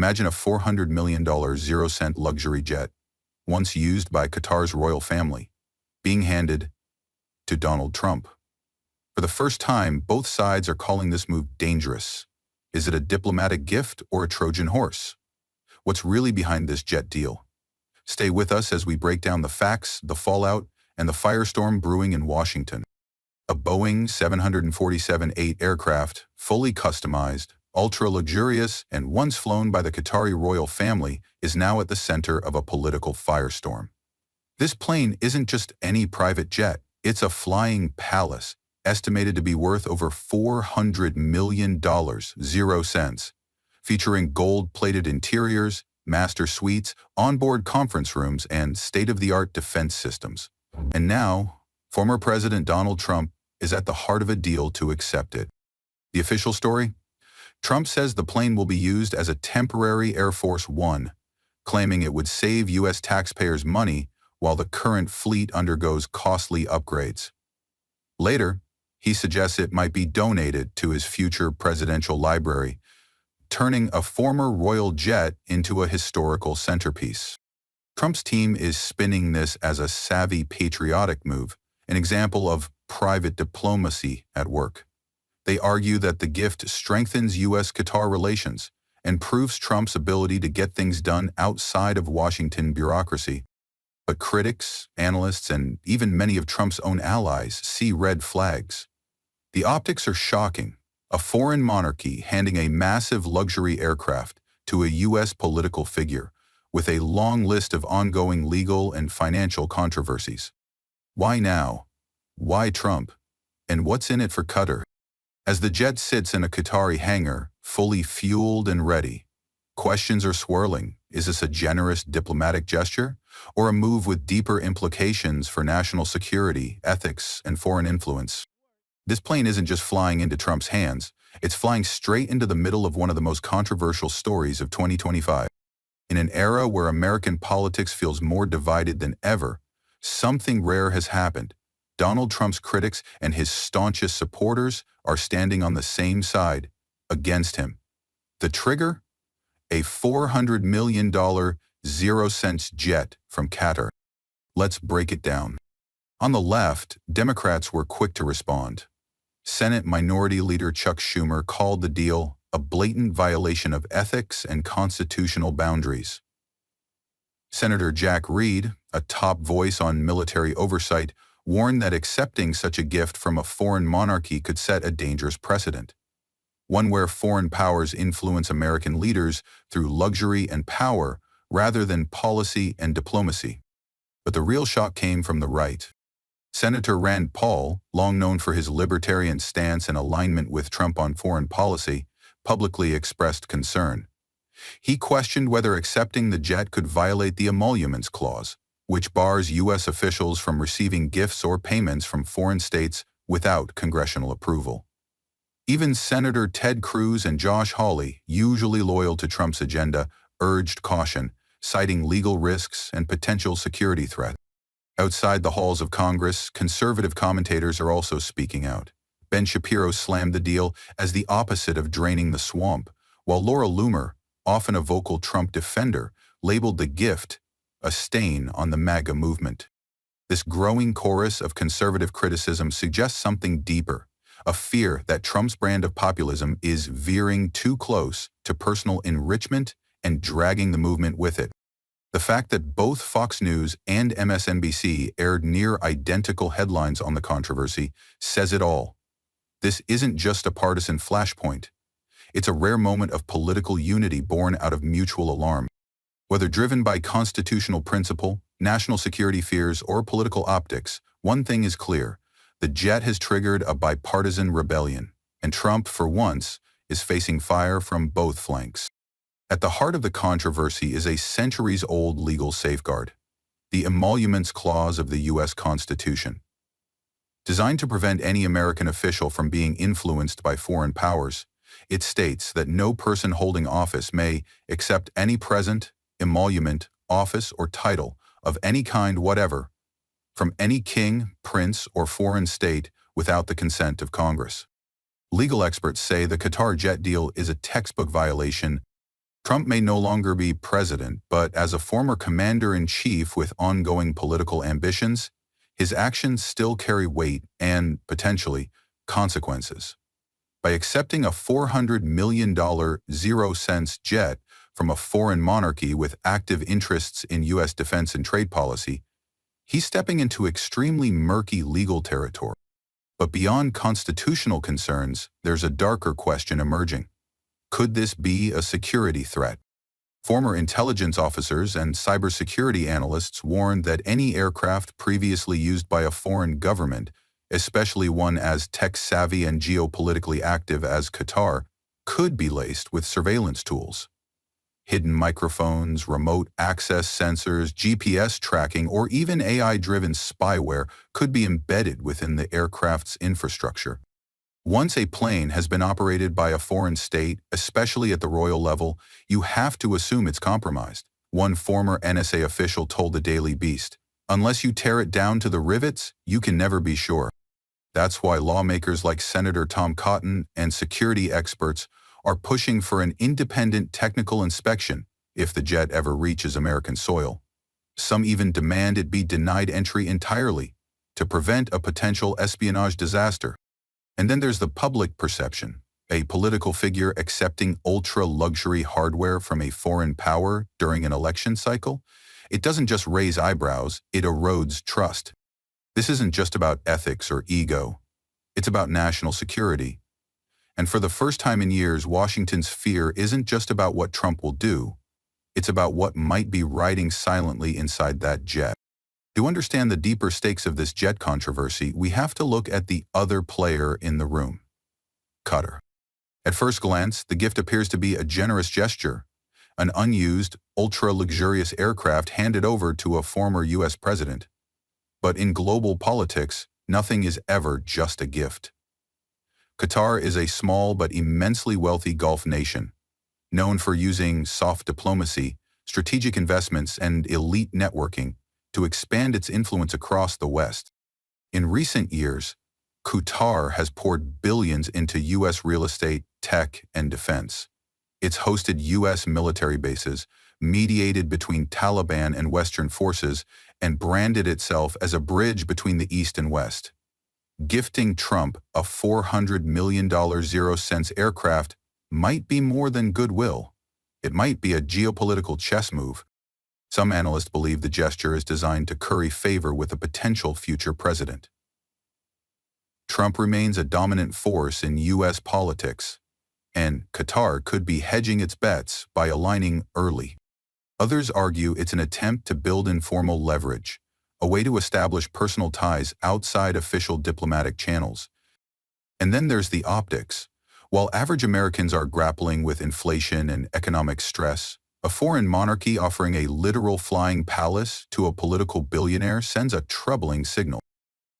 Imagine a $400 million zero-cent luxury jet, once used by Qatar's royal family, being handed to Donald Trump. For the first time, both sides are calling this move dangerous. Is it a diplomatic gift or a Trojan horse? What's really behind this jet deal? Stay with us as we break down the facts, the fallout, and the firestorm brewing in Washington. A Boeing 747-8 aircraft, fully customized, ultra-luxurious, and once flown by the Qatari royal family, is now at the center of a political firestorm. This plane isn't just any private jet. It's a flying palace, estimated to be worth over $400 million, 0 cents, featuring gold-plated interiors, master suites, onboard conference rooms, and state-of-the-art defense systems. And now, former President Donald Trump is at the heart of a deal to accept it. The official story? Trump says the plane will be used as a temporary Air Force One, claiming it would save U.S. taxpayers money while the current fleet undergoes costly upgrades. Later, he suggests it might be donated to his future presidential library, turning a former royal jet into a historical centerpiece. Trump's team is spinning this as a savvy patriotic move, an example of private diplomacy at work. They argue that the gift strengthens U.S.-Qatar relations and proves Trump's ability to get things done outside of Washington bureaucracy. But critics, analysts, and even many of Trump's own allies see red flags. The optics are shocking. A foreign monarchy handing a massive luxury aircraft to a U.S. political figure with a long list of ongoing legal and financial controversies. Why now? Why Trump? And what's in it for Qatar? As the jet sits in a Qatari hangar, fully fueled and ready, questions are swirling. Is this a generous diplomatic gesture, or a move with deeper implications for national security, ethics, and foreign influence? This plane isn't just flying into Trump's hands, it's flying straight into the middle of one of the most controversial stories of 2025. In an era where American politics feels more divided than ever, something rare has happened. Donald Trump's critics and his staunchest supporters are standing on the same side, against him. The trigger? A $400 million 0 cents jet from Qatar. Let's break it down. On the left, Democrats were quick to respond. Senate Minority Leader Chuck Schumer called the deal a blatant violation of ethics and constitutional boundaries. Senator Jack Reed, a top voice on military oversight, warned that accepting such a gift from a foreign monarchy could set a dangerous precedent, one where foreign powers influence American leaders through luxury and power rather than policy and diplomacy. But the real shock came from the right. Senator Rand Paul, long known for his libertarian stance and alignment with Trump on foreign policy, publicly expressed concern. He questioned whether accepting the jet could violate the Emoluments Clause, which bars U.S. officials from receiving gifts or payments from foreign states without congressional approval. Even Senator Ted Cruz and Josh Hawley, usually loyal to Trump's agenda, urged caution, citing legal risks and potential security threats. Outside the halls of Congress, conservative commentators are also speaking out. Ben Shapiro slammed the deal as the opposite of draining the swamp, while Laura Loomer, often a vocal Trump defender, labeled the gift a stain on the MAGA movement. This growing chorus of conservative criticism suggests something deeper, a fear that Trump's brand of populism is veering too close to personal enrichment and dragging the movement with it. The fact that both Fox News and MSNBC aired near identical headlines on the controversy says it all. This isn't just a partisan flashpoint. It's a rare moment of political unity born out of mutual alarm. Whether driven by constitutional principle, national security fears, or political optics, one thing is clear. The jet has triggered a bipartisan rebellion, and Trump, for once, is facing fire from both flanks. At the heart of the controversy is a centuries-old legal safeguard, the Emoluments Clause of the U.S. Constitution. Designed to prevent any American official from being influenced by foreign powers, it states that no person holding office may accept any present, emolument, office, or title of any kind whatever from any king, prince, or foreign state without the consent of Congress. Legal experts say the Qatar jet deal is a textbook violation Trump may no longer be president, but as a former commander-in-chief with ongoing political ambitions, his actions still carry weight and, potentially, consequences. By accepting a $400 million zero-cents jet from a foreign monarchy with active interests in U.S. defense and trade policy, he's stepping into extremely murky legal territory. But beyond constitutional concerns, there's a darker question emerging. Could this be a security threat? Former intelligence officers and cybersecurity analysts warned that any aircraft previously used by a foreign government, especially one as tech-savvy and geopolitically active as Qatar, could be laced with surveillance tools. Hidden microphones, remote access sensors, GPS tracking, or even AI-driven spyware could be embedded within the aircraft's infrastructure. Once a plane has been operated by a foreign state, especially at the royal level, you have to assume it's compromised. One former NSA official told the Daily Beast, "Unless you tear it down to the rivets, you can never be sure." That's why lawmakers like Senator Tom Cotton and security experts are pushing for an independent technical inspection if the jet ever reaches American soil. Some even demand it be denied entry entirely to prevent a potential espionage disaster. And then there's the public perception, a political figure accepting ultra-luxury hardware from a foreign power during an election cycle. It doesn't just raise eyebrows, it erodes trust. This isn't just about ethics or ego. It's about national security. And for the first time in years, Washington's fear isn't just about what Trump will do. It's about what might be riding silently inside that jet. To understand the deeper stakes of this jet controversy, we have to look at the other player in the room, Qatar. At first glance, the gift appears to be a generous gesture, an unused, ultra-luxurious aircraft handed over to a former U.S. president. But in global politics, nothing is ever just a gift. Qatar is a small but immensely wealthy Gulf nation, known for using soft diplomacy, strategic investments, and elite networking to expand its influence across the West. In recent years, Qatar has poured billions into U.S. real estate, tech, and defense. It's hosted U.S. military bases, mediated between Taliban and Western forces, and branded itself as a bridge between the East and West. Gifting Trump a $400 million zero-cents aircraft might be more than goodwill. It might be a geopolitical chess move. Some analysts believe the gesture is designed to curry favor with a potential future president. Trump remains a dominant force in U.S. politics, and Qatar could be hedging its bets by aligning early. Others argue it's an attempt to build informal leverage, a way to establish personal ties outside official diplomatic channels. And then there's the optics. While average Americans are grappling with inflation and economic stress, a foreign monarchy offering a literal flying palace to a political billionaire sends a troubling signal.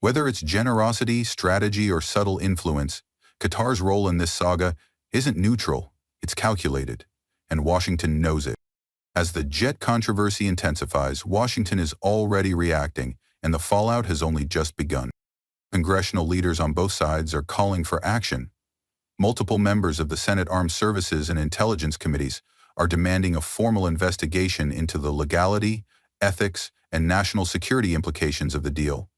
Whether it's generosity, strategy, or subtle influence, Qatar's role in this saga isn't neutral, it's calculated, and Washington knows it. As the jet controversy intensifies, Washington is already reacting, and the fallout has only just begun. Congressional leaders on both sides are calling for action. Multiple members of the Senate Armed Services and Intelligence Committees are demanding a formal investigation into the legality, ethics, and national security implications of the deal.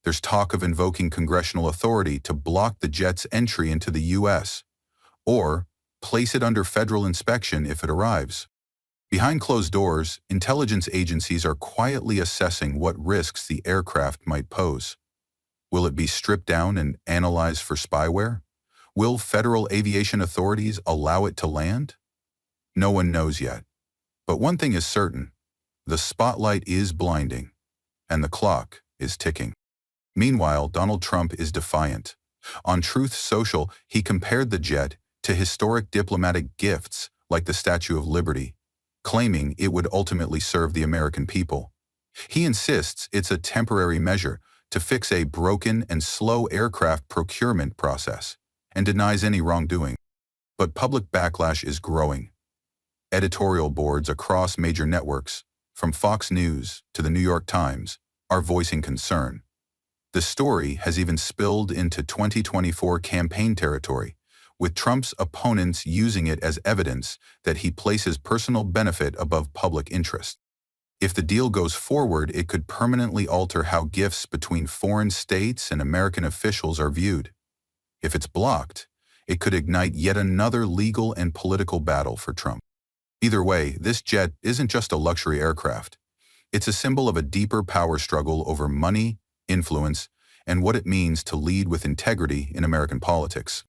There's talk of invoking congressional authority to block the jet's entry into the U.S., or place it under federal inspection if it arrives. Behind closed doors, intelligence agencies are quietly assessing what risks the aircraft might pose. Will it be stripped down and analyzed for spyware? Will federal aviation authorities allow it to land? No one knows yet. But one thing is certain, the spotlight is blinding, and the clock is ticking. Meanwhile, Donald Trump is defiant. On Truth Social, he compared the jet to historic diplomatic gifts like the Statue of Liberty, claiming it would ultimately serve the American people. He insists it's a temporary measure to fix a broken and slow aircraft procurement process, and denies any wrongdoing. But public backlash is growing. Editorial boards across major networks, from Fox News to the New York Times, are voicing concern. The story has even spilled into 2024 campaign territory, with Trump's opponents using it as evidence that he places personal benefit above public interest. If the deal goes forward, it could permanently alter how gifts between foreign states and American officials are viewed. If it's blocked, it could ignite yet another legal and political battle for Trump. Either way, this jet isn't just a luxury aircraft. It's a symbol of a deeper power struggle over money, influence, and what it means to lead with integrity in American politics.